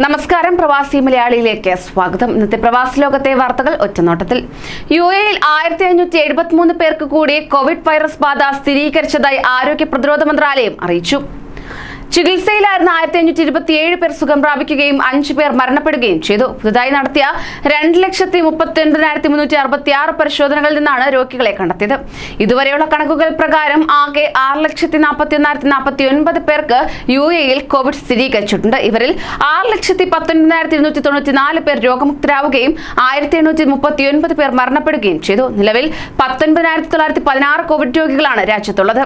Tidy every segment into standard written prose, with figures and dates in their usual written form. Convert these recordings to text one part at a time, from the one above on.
നമസ്കാരം, പ്രവാസി മലയാളിയിലേക്ക് സ്വാഗതം. ഇന്നത്തെ പ്രവാസി ലോകത്തെ വാർത്തകൾ ഒറ്റനോട്ടത്തിൽ. UAE-ൽ 1573 പേർക്ക് കൂടി കോവിഡ് വൈറസ് ബാധ സ്ഥിരീകരിച്ചതായി ആരോഗ്യ പ്രതിരോധ മന്ത്രാലയം അറിയിച്ചു. ചികിത്സയിലായിരുന്ന 1527 പേർ സുഖം പ്രാപിക്കുകയും 5 പേർ മരണപ്പെടുകയും ചെയ്തു. പുതുതായി നടത്തിയ 2,39,366 പരിശോധനകളിൽ നിന്നാണ് രോഗികളെ കണ്ടെത്തിയത്. ഇതുവരെയുള്ള കണക്കുകൾ പ്രകാരം ആകെ 6,41,049 പേർക്ക് UAE-ൽ കോവിഡ് സ്ഥിരീകരിച്ചിട്ടുണ്ട്. ഇവരിൽ 6,19,294 പേർ രോഗമുക്തരാവുകയും 1,839 പേർ മരണപ്പെടുകയും ചെയ്തു. നിലവിൽ 19,916 കോവിഡ് രോഗികളാണ് രാജ്യത്തുള്ളത്.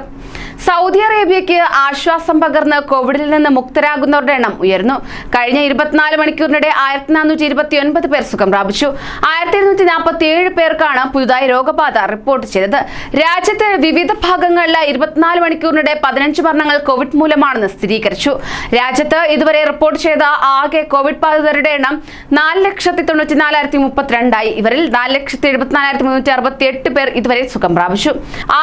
സൗദി അറേബ്യയ്ക്ക് ആശ്വാസം പകർന്ന് കോവിഡിൽ നിന്ന് മുക്തരാകുന്നവരുടെ എണ്ണം ഉയർന്നു. കഴിഞ്ഞ 24 മണിക്കൂറിനിടെ 1,429 പേർ സുഖം പ്രാപിച്ചു. 1,247 പേർക്കാണ് പുതുതായി രോഗബാധ റിപ്പോർട്ട് ചെയ്തത്. രാജ്യത്തെ വിവിധ ഭാഗങ്ങളിൽ 24 മണിക്കൂറിനിടെ 15 മരണങ്ങൾ കോവിഡ് മൂലമാണെന്ന് സ്ഥിരീകരിച്ചു. രാജ്യത്ത് ഇതുവരെ റിപ്പോർട്ട് ചെയ്ത ആകെ കോവിഡ് ബാധിതരുടെ എണ്ണം 4,94,032 ആയി. ഇവരിൽ 4,74,368 പേർ ഇതുവരെ സുഖം പ്രാപിച്ചു.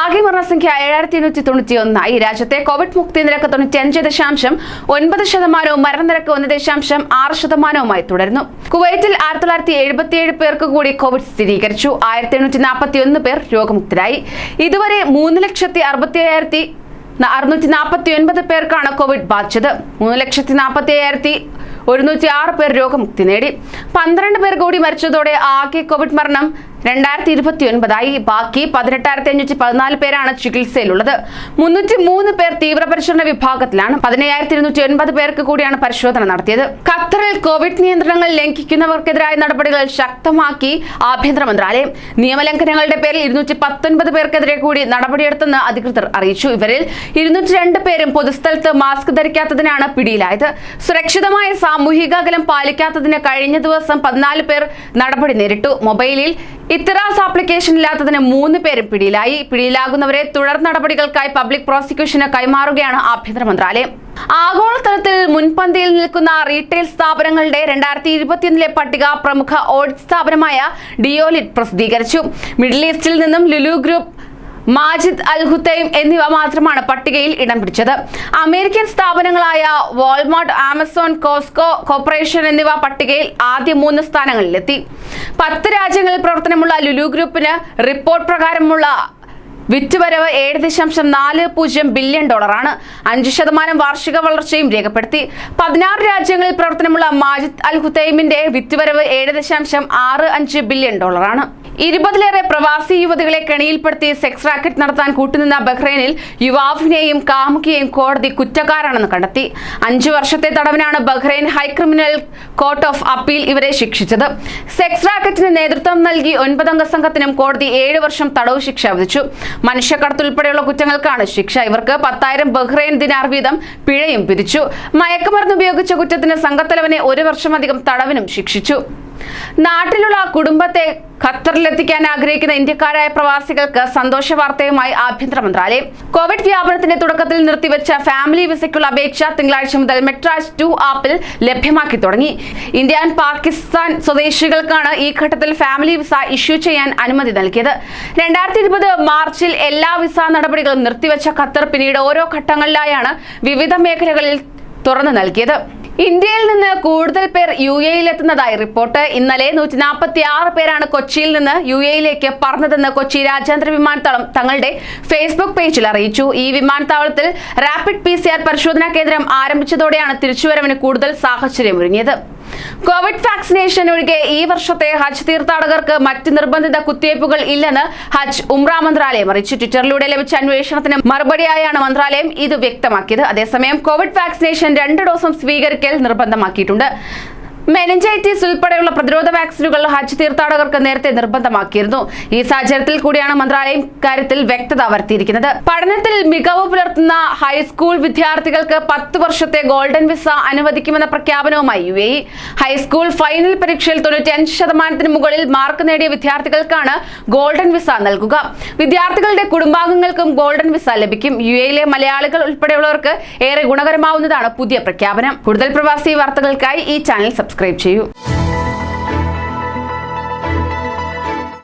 ആകെ മരണസംഖ്യ 7,891 ആയി. രാജ്യത്തെ കോവിഡ് മുക്തി നിരക്ക് 95.9%, മരണനിരക്ക് 1.6% തുടരുന്നു. കുവൈറ്റിൽ 1977 പേർക്ക് കൂടി കോവിഡ് സ്ഥിരീകരിച്ചു. 1,841 പേർ രോഗമുക്തരായി. ഇതുവരെ 3,65,649 പേർക്കാണ് കോവിഡ് ബാധിച്ചത്. 3,45,106 പേർ രോഗമുക്തി നേടി. 12 പേർ കൂടി മരിച്ചതോടെ ആകെ കോവിഡ് മരണം 2029 ആയി. ബാക്കി 18,514 പേരാണ് ചികിത്സയിലുള്ളത്. 303 പേർ തീവ്രപരിചരണ വിഭാഗത്തിലാണ്. 15,209 പേർക്ക് കൂടിയാണ് പരിശോധന നടത്തിയത്. ഖത്തറിൽ കോവിഡ് നിയന്ത്രണങ്ങൾ ലംഘിക്കുന്നവർക്കെതിരായ നടപടികൾ ശക്തമാക്കി ആഭ്യന്തര മന്ത്രാലയം. നിയമലംഘനങ്ങളുടെ പേരിൽ 219 പേർക്കെതിരെ കൂടി നടപടിയെടുത്തെന്ന് അധികൃതർ അറിയിച്ചു. ഇവരിൽ 202 പേരും പൊതുസ്ഥലത്ത് മാസ്ക് ധരിക്കാത്തതിനാണ് പിടിയിലായത്. സുരക്ഷിതമായ സാമൂഹിക അകലം പാലിക്കാത്തതിന് കഴിഞ്ഞ ദിവസം 14 പേർ നടപടി നേരിട്ടു. മൊബൈലിൽ ഇത്തറാസ് ആപ്ലിക്കേഷൻ ഇല്ലാത്തതിന് 3 പേരും പിടിയിലായി. പിടിയിലാകുന്നവരെ തുടർ നടപടികൾക്കായി പബ്ലിക് പ്രോസിക്യൂഷന് കൈമാറുകയാണ് ആഭ്യന്തര മന്ത്രാലയം. ആഗോളതലത്തിൽ മുൻപന്തിയിൽ നിൽക്കുന്ന റീറ്റെയിൽ സ്ഥാപനങ്ങളുടെ 2021 പട്ടിക പ്രമുഖ ഓഡിറ്റ് സ്ഥാപനമായ ഡിയോലിറ്റ് പ്രസിദ്ധീകരിച്ചു. മിഡിൽ ഈസ്റ്റിൽ നിന്നും Lulu group, Majid Al Futtaim എന്നിവ മാത്രമാണ് പട്ടികയിൽ ഇടം പിടിച്ചത്. അമേരിക്കൻ സ്ഥാപനങ്ങളായ വാൾമാർട്ട്, ആമസോൺ, കോസ്കോ കോർപ്പറേഷൻ എന്നിവ പട്ടികയിൽ ആദ്യ 3 സ്ഥാനങ്ങളിലെത്തി. 10 രാജ്യങ്ങളിൽ പ്രവർത്തനമുള്ള ലുലു ഗ്രൂപ്പിന് റിപ്പോർട്ട് പ്രകാരമുള്ള വിറ്റുവരവ് $7.40 ബില്യൺ, 5% വാർഷിക വളർച്ചയും രേഖപ്പെടുത്തി. 16 രാജ്യങ്ങളിൽ പ്രവർത്തനമുള്ള മാജിദ് അൽ ഹുത്തൈമിന്റെ വിറ്റുവരവ് $7.65 ബില്യൺ. 20-ലേറെ പ്രവാസി യുവതികളെ കെണിയിൽപ്പെടുത്തി സെക്സ് റാക്കറ്റ് നടത്താൻ കൂട്ടുനിന്ന ബഹ്റൈനിൽ യുവാവിനെയും കാമുകിയെയും കോടതി കുറ്റക്കാരാണെന്ന് കണ്ടെത്തി. 5 വർഷത്തെ തടവിനാണ് Bahrain high criminal court of appeal ഇവരെ ശിക്ഷിച്ചത്. സെക്സ് റാക്കറ്റിന് നേതൃത്വം നൽകി 9 അംഗ സംഘത്തിനും കോടതി 7 വർഷം തടവ് ശിക്ഷ വിധിച്ചു. മനുഷ്യക്കടത്ത് ഉൾപ്പെടെയുള്ള കുറ്റങ്ങൾക്കാണ് ശിക്ഷ. ഇവർക്ക് 10,000 ബഹ്റൈൻ ദിനാർ വീതം പിഴയും വിധിച്ചു. മയക്കുമരുന്ന് ഉപയോഗിച്ച കുറ്റത്തിന് സംഘത്തലവനെ 1 വർഷമധികം തടവിനും ശിക്ഷിച്ചു. നാട്ടിലുള്ള കുടുംബത്തെ ഖത്തറിലെത്തിക്കാൻ ആഗ്രഹിക്കുന്ന ഇന്ത്യക്കാരായ പ്രവാസികൾക്ക് സന്തോഷ വാർത്തയുമായി ആഭ്യന്തര മന്ത്രാലയം. കോവിഡ് വ്യാപനത്തിന്റെ തുടക്കത്തിൽ നിർത്തിവെച്ച ഫാമിലി വിസയ്ക്കുള്ള അപേക്ഷ തിങ്കളാഴ്ച മുതൽ മെട്രാജ് 2 ആപ്പിൽ ലഭ്യമാക്കി തുടങ്ങി. ഇന്ത്യ ആൻഡ് പാകിസ്ഥാൻ സ്വദേശികൾക്കാണ് ഈ ഘട്ടത്തിൽ ഫാമിലി വിസ ഇഷ്യൂ ചെയ്യാൻ അനുമതി നൽകിയത്. 2020 മാർച്ചിൽ എല്ലാ വിസ നടപടികളും നിർത്തിവെച്ച ഖത്തർ പിന്നീട് ഓരോ ഘട്ടങ്ങളിലായാണ് വിവിധ മേഖലകളിൽ തുറന്നു നൽകിയത്. ഇന്ത്യയിൽ നിന്ന് കൂടുതൽ പേർ UAE-ൽ എത്തുന്നതായി റിപ്പോർട്ട്. ഇന്നലെ 146 പേരാണ് കൊച്ചിയിൽ നിന്ന് UAE-ലേക്ക് പറന്നതെന്ന് കൊച്ചി രാജ്യാന്തര വിമാനത്താവളം തങ്ങളുടെ ഫേസ്ബുക്ക് പേജിൽ അറിയിച്ചു. ഈ വിമാനത്താവളത്തിൽ റാപ്പിഡ് PCR പരിശോധനാ കേന്ദ്രം ആരംഭിച്ചതോടെയാണ് തിരിച്ചുവരവിന് കൂടുതൽ സാഹചര്യമൊരുങ്ങിയത്. കോവിഡ് വാക്സിനേഷൻ ഒഴികെ ഈ വർഷത്തെ ഹജ്ജ് തീർത്ഥാടകർക്ക് മറ്റ് നിർബന്ധിത കുത്തിവയ്പ്പുകൾ ഇല്ലെന്ന് ഹജ്ജ് ഉംറ മന്ത്രാലയം അറിയിച്ചു. ട്വിറ്ററിലൂടെ ലഭിച്ച അന്വേഷണത്തിന് മറുപടിയായാണ് മന്ത്രാലയം ഇത് വ്യക്തമാക്കിയത്. അതേസമയം കോവിഡ് വാക്സിനേഷൻ 2 ഡോസും സ്വീകരിക്കൽ നിർബന്ധമാക്കിയിട്ടുണ്ട്. മെനിഞ്ചൈറ്റിസ് ഉൾപ്പെടെയുള്ള പ്രതിരോധ വാക്സിനുകൾ ഹജ്ജ് തീർത്ഥാടകർക്ക് നേരത്തെ നിർബന്ധമാക്കിയിരുന്നു. ഈ സാഹചര്യത്തിൽ കൂടിയാണ് മന്ത്രാലയം കാര്യത്തിൽ വ്യക്തത വരുത്തിയിരിക്കുന്നത്. പഠനത്തിൽ മികവ് പുലർത്തുന്ന ഹൈസ്കൂൾ വിദ്യാർത്ഥികൾക്ക് 10 വർഷത്തെ ഗോൾഡൻ വിസ അനുവദിക്കുമെന്ന പ്രഖ്യാപനവുമായി UAE. ഹൈസ്കൂൾ ഫൈനൽ പരീക്ഷയിൽ 95% മുകളിൽ മാർക്ക് നേടിയ വിദ്യാർത്ഥികൾക്കാണ് ഗോൾഡൻ വിസ നൽകുക. വിദ്യാർത്ഥികളുടെ കുടുംബാംഗങ്ങൾക്കും ഗോൾഡൻ വിസ ലഭിക്കും. UAE-ലെ മലയാളികൾ ഉൾപ്പെടെയുള്ളവർക്ക് ഏറെ ഗുണകരമാവുന്നതാണ് പുതിയ പ്രഖ്യാപനം. കൂടുതൽ പ്രവാസി വാർത്തകൾക്കായി ഈ ചാനൽ സബ്സ്ക്രൈബ് ചെയ്യൂ.